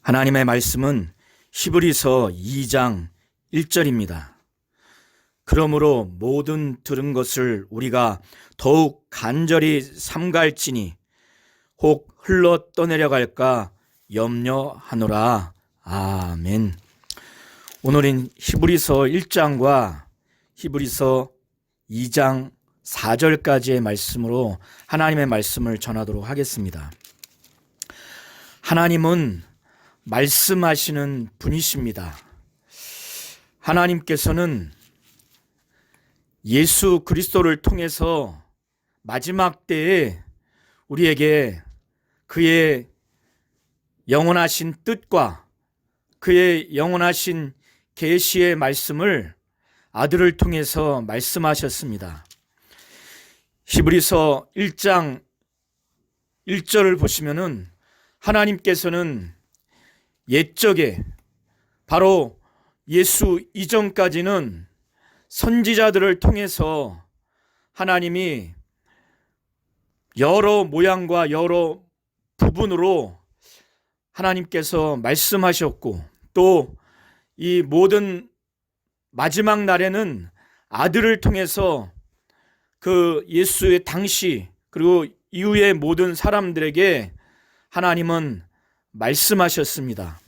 하나님의 말씀은 히브리서 2장 1절입니다. 그러므로 모든 들은 것을 우리가 더욱 간절히 삼갈지니 혹 흘러 떠내려갈까 염려하노라. 아멘. 오늘은 히브리서 1장과 히브리서 2장 4절까지의 말씀으로 하나님의 말씀을 전하도록 하겠습니다. 하나님은 말씀하시는 분이십니다. 하나님께서는 예수 그리스도를 통해서 마지막 때에 우리에게 그의 영원하신 뜻과 그의 영원하신 계시의 말씀을 아들을 통해서 말씀하셨습니다. 히브리서 1장 1절을 보시면은 하나님께서는 옛적에 바로 예수 이전까지는 선지자들을 통해서 하나님이 여러 모양과 여러 부분으로 하나님께서 말씀하셨고 또 이 모든 마지막 날에는 아들을 통해서 그 예수의 당시 그리고 이후의 모든 사람들에게 하나님은 말씀하셨습니다.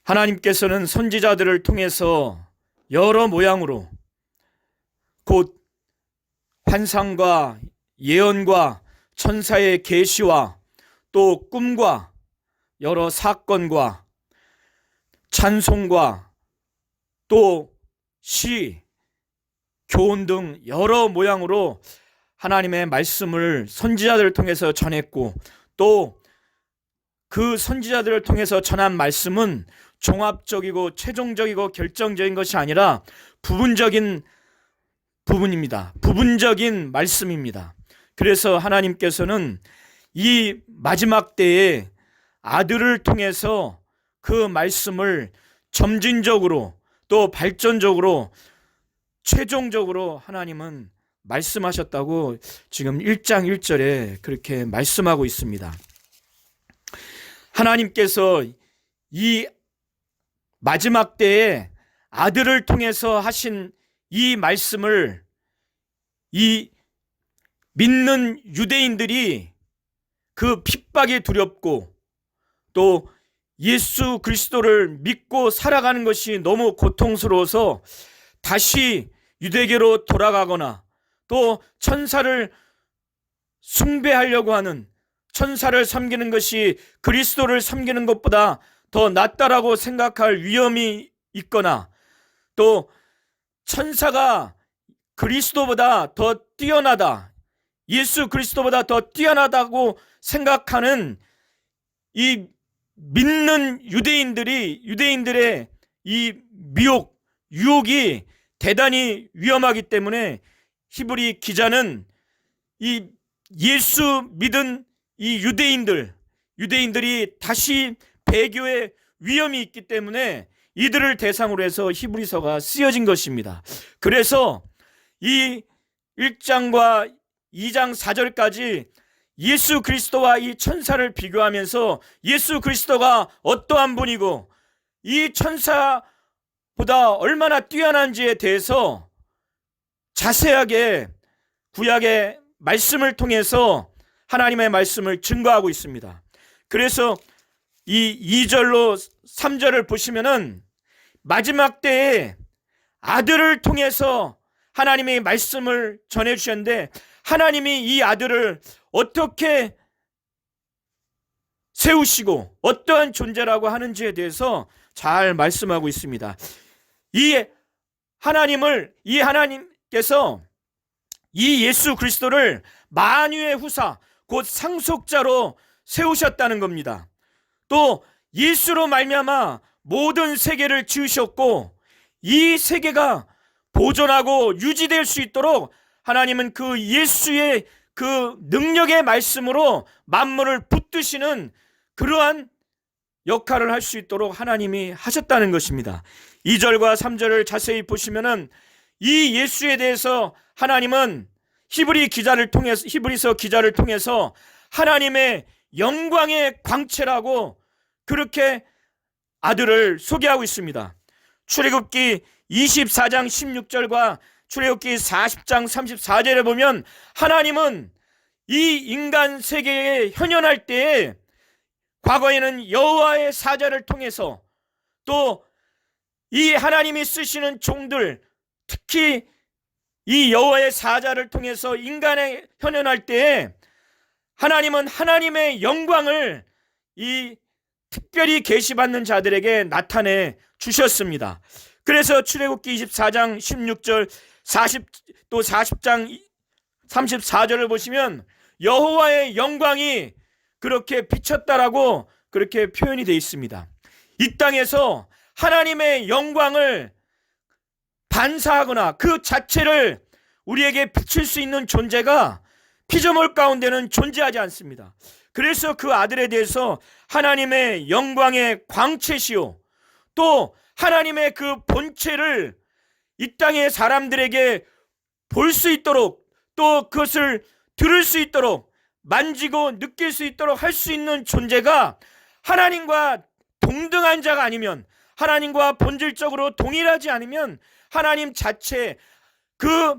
하나님께서는 선지자들을 통해서 여러 모양으로 곧 환상과 예언과 천사의 계시와 또 꿈과 여러 사건과 찬송과 또 시, 교훈 등 여러 모양으로 하나님의 말씀을 선지자들을 통해서 전했고 또 그 선지자들을 통해서 전한 말씀은 종합적이고 최종적이고 결정적인 것이 아니라 부분적인 부분입니다. 부분적인 말씀입니다. 그래서 하나님께서는 이 마지막 때에 아들을 통해서 그 말씀을 점진적으로 또 발전적으로 최종적으로 하나님은 말씀하셨다고 지금 1장 1절에 그렇게 말씀하고 있습니다. 하나님께서 이 마지막 때에 아들을 통해서 하신 이 말씀을 이 믿는 유대인들이 그 핍박이 두렵고 또 예수 그리스도를 믿고 살아가는 것이 너무 고통스러워서 다시 유대교로 돌아가거나 또 천사를 숭배하려고 하는 천사를 섬기는 것이 그리스도를 섬기는 것보다 더 낫다라고 생각할 위험이 있거나 또 천사가 그리스도보다 더 뛰어나다, 예수 그리스도보다 더 뛰어나다고 생각하는 이 믿는 유대인들의 이 미혹, 유혹이 대단히 위험하기 때문에 히브리 기자는 이 예수 믿은 이 유대인들이 다시 배교의 위험이 있기 때문에 이들을 대상으로 해서 히브리서가 쓰여진 것입니다. 그래서 이 1장과 2장 4절까지 예수 그리스도와 이 천사를 비교하면서 예수 그리스도가 어떠한 분이고 이 천사보다 얼마나 뛰어난지에 대해서 자세하게 구약의 말씀을 통해서 하나님의 말씀을 증거하고 있습니다. 그래서 이 2절로 3절을 보시면은 마지막 때에 아들을 통해서 하나님의 말씀을 전해주셨는데 하나님이 이 아들을 어떻게 세우시고 어떠한 존재라고 하는지에 대해서 잘 말씀하고 있습니다. 이 하나님께서 이 예수 그리스도를 만유의 후사 곧 상속자로 세우셨다는 겁니다. 또 예수로 말미암아 모든 세계를 지으셨고 이 세계가 보존하고 유지될 수 있도록 하나님은 그 예수의 그 능력의 말씀으로 만물을 붙드시는 그러한 역할을 할 수 있도록 하나님이 하셨다는 것입니다. 2절과 3절을 자세히 보시면은 이 예수에 대해서 하나님은 히브리서 기자를 통해서 하나님의 영광의 광채라고 그렇게 아들을 소개하고 있습니다. 출애굽기 24장 16절과 출애굽기 40장 34절에 보면 하나님은 이 인간 세계에 현현할 때에 과거에는 여호와의 사자를 통해서, 또 이 하나님이 쓰시는 종들, 특히 이 여호와의 사자를 통해서 인간에 현현할 때에 하나님은 하나님의 영광을 이 특별히 계시받는 자들에게 나타내 주셨습니다. 그래서 출애굽기 24장 16절 40장 34절을 보시면 여호와의 영광이 그렇게 비쳤다라고 그렇게 표현이 되어 있습니다. 이 땅에서 하나님의 영광을 반사하거나 그 자체를 우리에게 비칠 수 있는 존재가 피조물 가운데는 존재하지 않습니다. 그래서 그 아들에 대해서 하나님의 영광의 광채시요, 또 하나님의 그 본체를 이 땅의 사람들에게 볼 수 있도록, 또 그것을 들을 수 있도록, 만지고 느낄 수 있도록 할 수 있는 존재가 하나님과 동등한 자가 아니면, 하나님과 본질적으로 동일하지 않으면 하나님 자체 그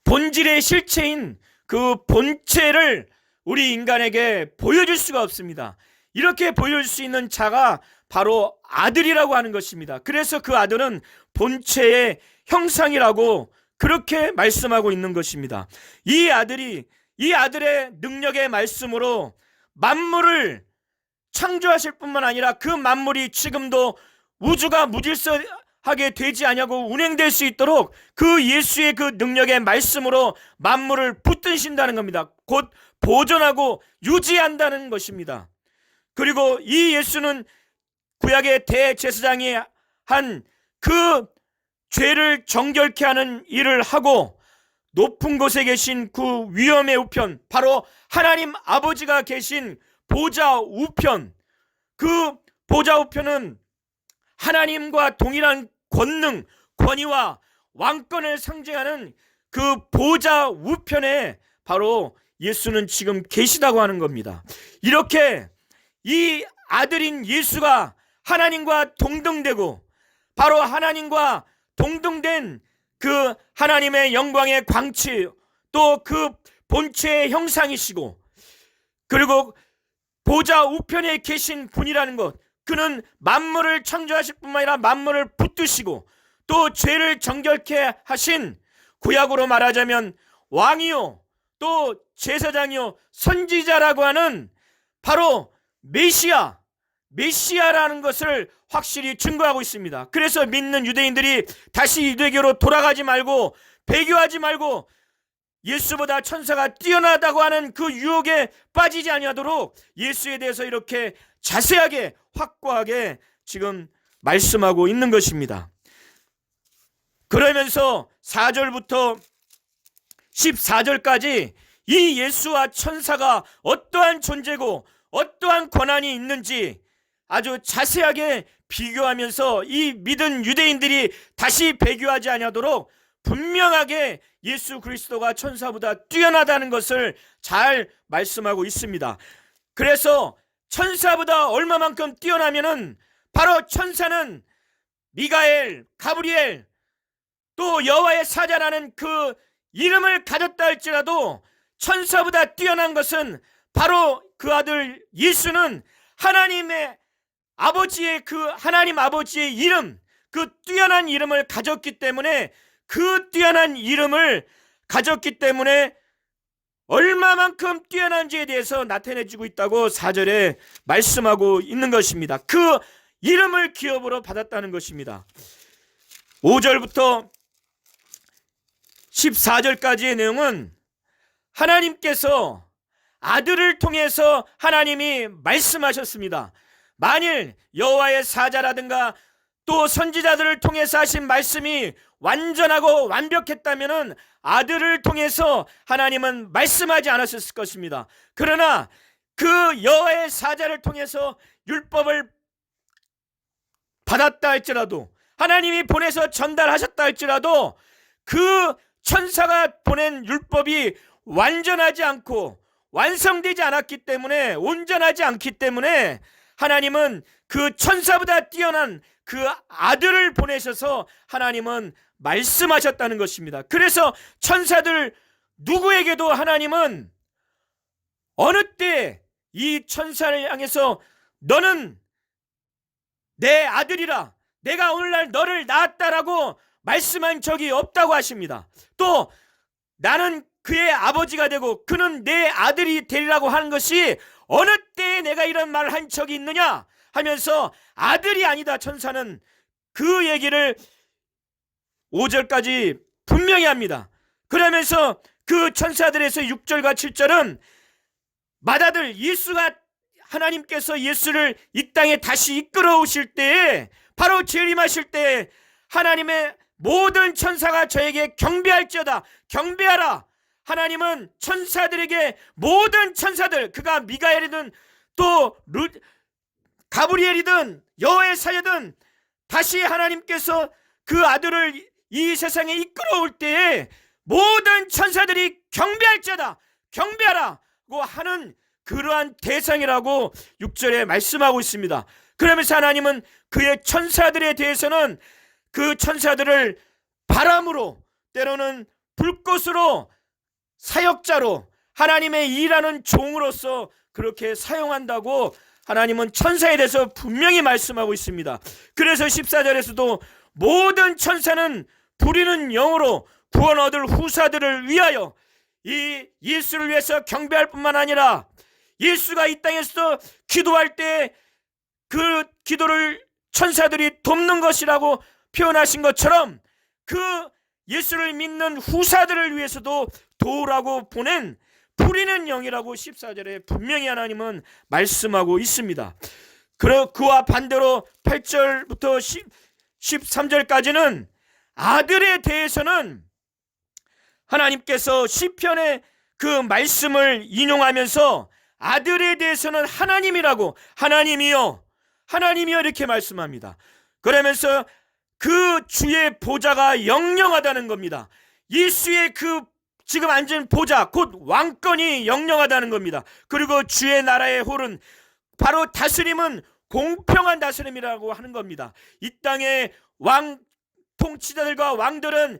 본질의 실체인 그 본체를 우리 인간에게 보여줄 수가 없습니다. 이렇게 보여줄 수 있는 자가 바로 아들이라고 하는 것입니다. 그래서 그 아들은 본체의 형상이라고 그렇게 말씀하고 있는 것입니다. 이 아들의 능력의 말씀으로 만물을 창조하실 뿐만 아니라 그 만물이 지금도 우주가 무질서하게 되지 않냐고 운행될 수 있도록 그 예수의 그 능력의 말씀으로 만물을 붙드신다는 겁니다. 곧 보존하고 유지한다는 것입니다. 그리고 이 예수는 구약의 대제사장이 한 그 죄를 정결케 하는 일을 하고 높은 곳에 계신 그 위엄의 우편, 바로 하나님 아버지가 계신 보좌 우편, 그 보좌 우편은 하나님과 동일한 권능, 권위와 왕권을 상징하는 그 보좌 우편에 바로 예수는 지금 계시다고 하는 겁니다. 이렇게 이 아들인 예수가 하나님과 동등되고, 바로 하나님과 동등된 그 하나님의 영광의 광채, 또 그 본체의 형상이시고, 그리고 보좌 우편에 계신 분이라는 것, 그는 만물을 창조하실 뿐만 아니라 만물을 붙드시고 또 죄를 정결케 하신, 구약으로 말하자면 왕이요 또 제사장이요 선지자라고 하는 바로 메시아라는 것을 확실히 증거하고 있습니다. 그래서 믿는 유대인들이 다시 유대교로 돌아가지 말고, 배교하지 말고 예수보다 천사가 뛰어나다고 하는 그 유혹에 빠지지 아니하도록 예수에 대해서 이렇게 자세하게 확고하게 지금 말씀하고 있는 것입니다. 그러면서 4절부터 14절까지 이 예수와 천사가 어떠한 존재고 어떠한 권한이 있는지 아주 자세하게 비교하면서 이 믿은 유대인들이 다시 배교하지 아니하도록 분명하게 예수 그리스도가 천사보다 뛰어나다는 것을 잘 말씀하고 있습니다. 그래서 천사보다 얼마만큼 뛰어나면은 바로 천사는 미가엘, 가브리엘, 또 여호와의 사자라는 그 이름을 가졌다 할지라도 천사보다 뛰어난 것은 바로 그 아들 예수는 하나님의 아버지의 그 하나님 아버지의 이름, 그 뛰어난 이름을 가졌기 때문에, 그 뛰어난 이름을 가졌기 때문에 얼마만큼 뛰어난지에 대해서 나타내주고 있다고 4절에 말씀하고 있는 것입니다. 그 이름을 기업으로 받았다는 것입니다. 5절부터 14절까지의 내용은 하나님께서 아들을 통해서 하나님이 말씀하셨습니다. 만일 여호와의 사자라든가 또 선지자들을 통해서 하신 말씀이 완전하고 완벽했다면 아들을 통해서 하나님은 말씀하지 않았을 것입니다. 그러나 그 여호와의 사자를 통해서 율법을 받았다 할지라도, 하나님이 보내서 전달하셨다 할지라도 그 천사가 보낸 율법이 완전하지 않고 완성되지 않았기 때문에, 온전하지 않기 때문에 하나님은 그 천사보다 뛰어난 그 아들을 보내셔서 하나님은 말씀하셨다는 것입니다. 그래서 천사들 누구에게도 하나님은 어느 때 이 천사를 향해서 너는 내 아들이라, 내가 오늘날 너를 낳았다라고 말씀한 적이 없다고 하십니다. 또 나는 그의 아버지가 되고 그는 내 아들이 되리라고 하는 것이 어느 때에 내가 이런 말을 한 적이 있느냐 하면서 아들이 아니다, 천사는 그 얘기를 5절까지 분명히 합니다. 그러면서 그 천사들에서 6절과 7절은 맏아들 예수가, 하나님께서 예수를 이 땅에 다시 이끌어 오실 때에, 바로 재림하실 때에 하나님의 모든 천사가 저에게 경배할지어다, 경배하라. 하나님은 천사들에게, 모든 천사들, 그가 미가엘이든 또 가브리엘이든 여호와의 사자든, 다시 하나님께서 그 아들을 이 세상에 이끌어 올 때에 모든 천사들이 경배할지어다, 경배하라 고 하는 그러한 대상이라고 6절에 말씀하고 있습니다. 그러면서 하나님은 그의 천사들에 대해서는 그 천사들을 바람으로, 때로는 불꽃으로, 사역자로, 하나님의 일하는 종으로서 그렇게 사용한다고 하나님은 천사에 대해서 분명히 말씀하고 있습니다. 그래서 14절에서도 모든 천사는 부리는 영으로 구원 얻을 후사들을 위하여 이 예수를 위해서 경배할 뿐만 아니라 예수가 이 땅에서 기도할 때 그 기도를 천사들이 돕는 것이라고 표현하신 것처럼 그 예수를 믿는 후사들을 위해서도 도우라고 보낸 부리는 영이라고 14절에 분명히 하나님은 말씀하고 있습니다. 그와 반대로 8절부터 13절까지는 아들에 대해서는 하나님께서 시편의 그 말씀을 인용하면서 아들에 대해서는 하나님이라고, 하나님이여, 하나님이여 이렇게 말씀합니다. 그러면서 그 주의 보좌가 영영하다는 겁니다. 예수의 그 지금 앉은 보좌, 곧 왕권이 영영하다는 겁니다. 그리고 주의 나라의 홀은, 바로 다스림은 공평한 다스림이라고 하는 겁니다. 이 땅의 왕 통치자들과 왕들은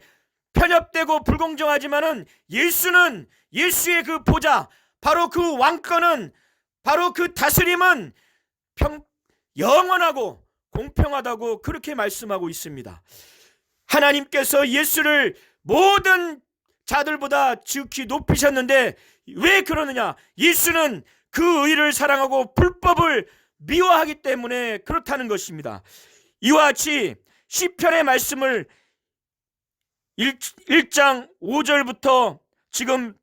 편협되고 불공정하지만은 예수는, 예수의 그 보좌, 바로 그 왕권은, 바로 그 다스림은 영원하고 공평하다고 그렇게 말씀하고 있습니다. 하나님께서 예수를 모든 자들보다 지극히 높이셨는데 왜 그러느냐? 예수는 그 의를 사랑하고 불법을 미워하기 때문에 그렇다는 것입니다. 이와 같이 시편의 말씀을 1장 5절부터 지금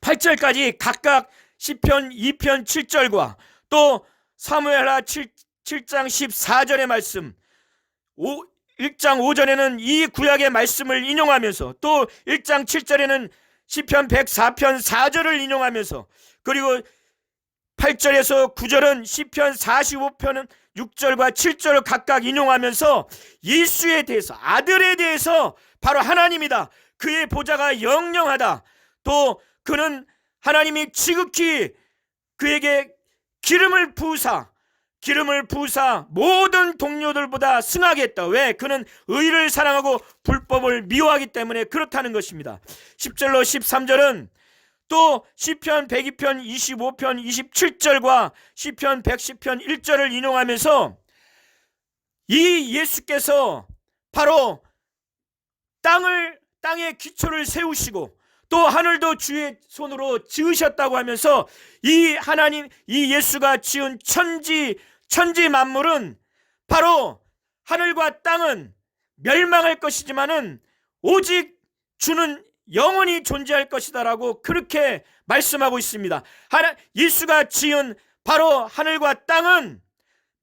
8절까지 각각 시편 2편 7절과 또 사무엘하 7장 14절의 말씀, 1장 5절에는 이 구약의 말씀을 인용하면서 또 1장 7절에는 시편 104편 4절을 인용하면서, 그리고 8절에서 9절은 시편 45편은 6절과 7절을 각각 인용하면서 예수에 대해서, 아들에 대해서 바로 하나님이다, 그의 보좌가 영영하다, 또 그는 하나님이 지극히 그에게 기름을 부으사 모든 동료들보다 승하게 했다. 왜? 그는 의를 사랑하고 불법을 미워하기 때문에 그렇다는 것입니다. 10절로 13절은 또 시편 102편 25편 27절과 시편 110편 1절을 인용하면서 이 예수께서 바로 땅의 기초를 세우시고 또 하늘도 주의 손으로 지으셨다고 하면서 이 하나님, 이 예수가 지은 천지 만물은, 바로 하늘과 땅은 멸망할 것이지만은 오직 주는 영원히 존재할 것이다라고 그렇게 말씀하고 있습니다. 예수가 지은 바로 하늘과 땅은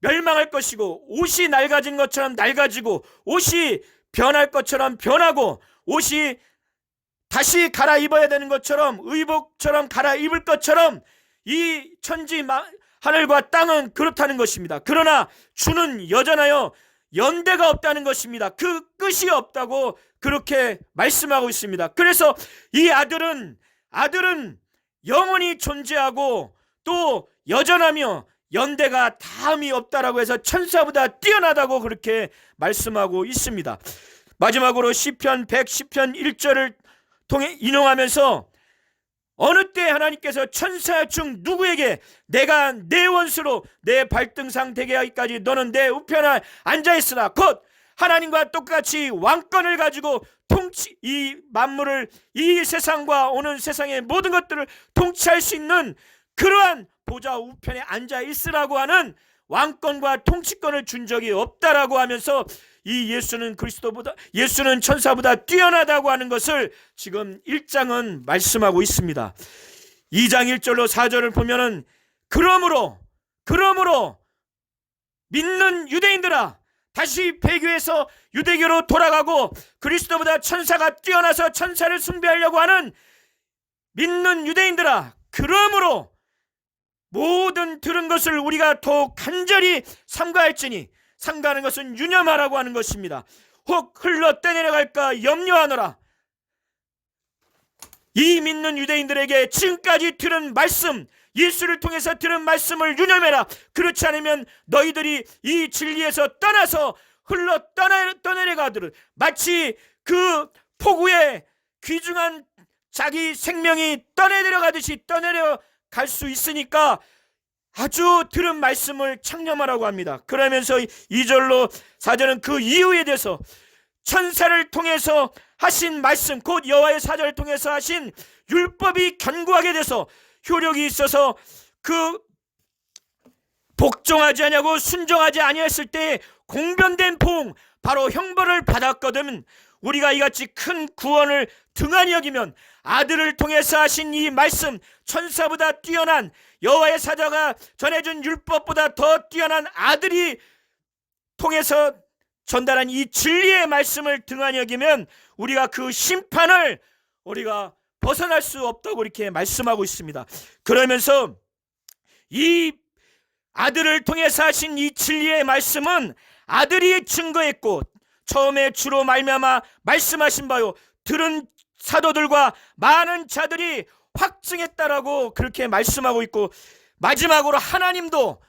멸망할 것이고, 옷이 낡아진 것처럼 낡아지고, 옷이 변할 것처럼 변하고, 옷이 다시 갈아입어야 되는 것처럼, 의복처럼 갈아입을 것처럼 이 하늘과 땅은 그렇다는 것입니다. 그러나 주는 여전하여 연대가 없다는 것입니다. 그 끝이 없다고 그렇게 말씀하고 있습니다. 그래서 이 아들은 영원히 존재하고 또 여전하며 연대가 다음이 없다라고 해서 천사보다 뛰어나다고 그렇게 말씀하고 있습니다. 마지막으로 시편 110편 1절을 통해 인용하면서 어느 때 하나님께서 천사 중 누구에게 내가 내 원수로 내 발등상 되게 하기까지 너는 내 우편에 앉아있으라, 곧 하나님과 똑같이 왕권을 가지고 이 만물을, 이 세상과 오는 세상의 모든 것들을 통치할 수 있는 그러한 보좌 우편에 앉아있으라고 하는 왕권과 통치권을 준 적이 없다라고 하면서 이 예수는 천사보다 뛰어나다고 하는 것을 지금 1장은 말씀하고 있습니다. 2장 1절로 4절을 보면은 그러므로 믿는 유대인들아, 다시 배교에서 유대교로 돌아가고 그리스도보다 천사가 뛰어나서 천사를 숭배하려고 하는 믿는 유대인들아, 그러므로 모든 들은 것을 우리가 더욱 간절히 삼가할지니, 삼가하는 것은 유념하라고 하는 것입니다. 혹 흘러 떠내려갈까 염려하노라. 이 믿는 유대인들에게 지금까지 들은 말씀, 예수를 통해서 들은 말씀을 유념해라. 그렇지 않으면 너희들이 이 진리에서 떠나서 흘러 떠내려가도록, 마치 그 폭우에 귀중한 자기 생명이 떠내려가듯이 떠내려갈 수 있으니까 아주 들은 말씀을 창념하라고 합니다. 그러면서 2절로 4절은 그 이유에 대해서 천사를 통해서 하신 말씀, 곧 여호와의 사자를 통해서 하신 율법이 견고하게 돼서 효력이 있어서 그 복종하지 아니하고 순종하지 아니했을 때 공변된 포옹, 바로 형벌을 받았거든. 우리가 이같이 큰 구원을 등한히 여기면 아들을 통해서 하신 이 말씀, 천사보다 뛰어난 여호와의 사자가 전해준 율법보다 더 뛰어난 아들이 통해서 전달한 이 진리의 말씀을 등한히 여기면 우리가 그 심판을 우리가 벗어날 수 없다고 이렇게 말씀하고 있습니다. 그러면서 이 아들을 통해서 하신 이 진리의 말씀은 아들이 증거했고 처음에 주로 말미암아 말씀하신 바요 들은 사도들과 많은 자들이 확증했다라고 그렇게 말씀하고 있고, 마지막으로 하나님도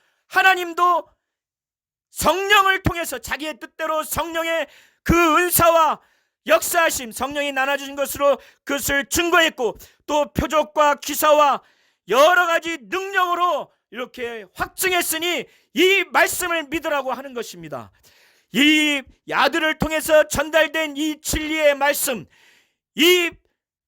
성령을 통해서 자기의 뜻대로 성령의 그 은사와 역사하심, 성령이 나눠주신 것으로 그것을 증거했고, 또 표적과 기사와 여러 가지 능력으로 이렇게 확증했으니 이 말씀을 믿으라고 하는 것입니다. 이 아들을 통해서 전달된 이 진리의 말씀, 이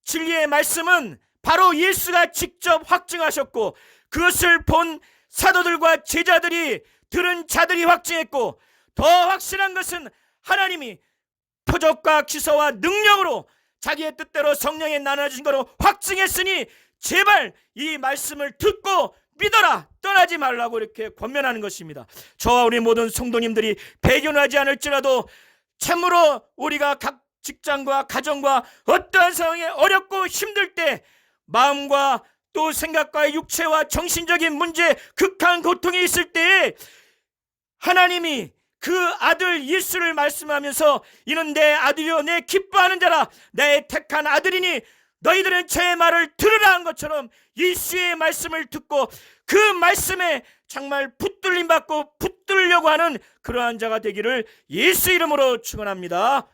진리의 말씀은 바로 예수가 직접 확증하셨고, 그것을 본 사도들과 제자들이, 들은 자들이 확증했고, 더 확실한 것은 하나님이 표적과 기사와 능력으로 자기의 뜻대로 성령에 나눠진 것으로 확증했으니 제발 이 말씀을 듣고 믿어라, 떠나지 말라고 이렇게 권면하는 것입니다. 저와 우리 모든 성도님들이 배교하지 않을지라도 참으로 우리가 각 직장과 가정과 어떠한 상황에 어렵고 힘들 때 마음과 또 생각과 육체와 정신적인 문제, 극한 고통이 있을 때에 하나님이 그 아들 예수를 말씀하면서 이는 내 아들이요 내 기뻐하는 자라, 내 택한 아들이니 너희들은 제 말을 들으라 한 것처럼 예수의 말씀을 듣고 그 말씀에 정말 붙들림 받고 붙들려고 하는 그러한 자가 되기를 예수 이름으로 축원합니다.